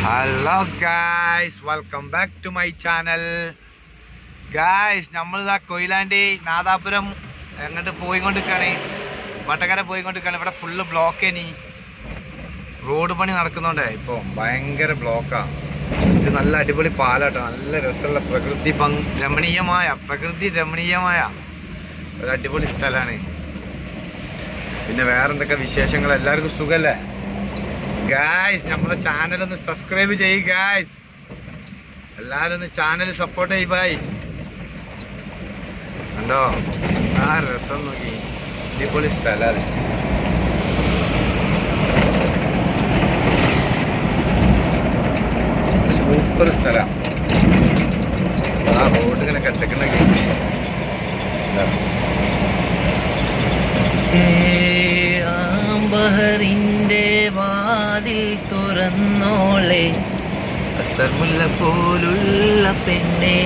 Hello guys, welcome back to my channel. Guys, നമ്മളിതാ കൊയിലാണ്ടി നാദാപുരം എങ്ങോട്ട് പോയിക്കൊണ്ടിരിക്കുകയാണ്, വട്ടക്കര പോയിക്കൊണ്ടിരിക്കുകയാണ്. ഇവിടെ ഫുള്ള് ബ്ലോക്ക്. ഇനി റോഡ് പണി നടക്കുന്നുണ്ടേ, ഇപ്പോൾ ഭയങ്കര ബ്ലോക്കാണ്. ഇത് നല്ല അടിപൊളി പാലാട്ടോ, നല്ല രസമുള്ള പ്രകൃതി രമണീയമായ ഒരു അടിപൊളി സ്ഥലമാണ്. പിന്നെ വേറെന്തൊക്കെ വിശേഷങ്ങൾ? എല്ലാവർക്കും സുഖല്ലേ ഗായ്സ്? നമ്മുടെ ചാനലൊന്ന് സബ്സ്ക്രൈബ് ചെയ്യ് ഗായ്സ്. എല്ലാവരും ഒന്ന് ചാനൽ സപ്പോർട്ട് ചെയ്യ് ബായ്. കണ്ടോ ആ രസം നോക്കി, അടിപൊളി സ്ഥലമാണ്. സൂപ്പർ സ്ഥലം. ആ റോഡ് ഇങ്ങനെ കെട്ടിക്കണമെങ്കിൽ ബഹറിന്റെ വാതിൽ തുറന്നോളെ, അസർമുല്ല പോലുള്ള പെണ്ണേ.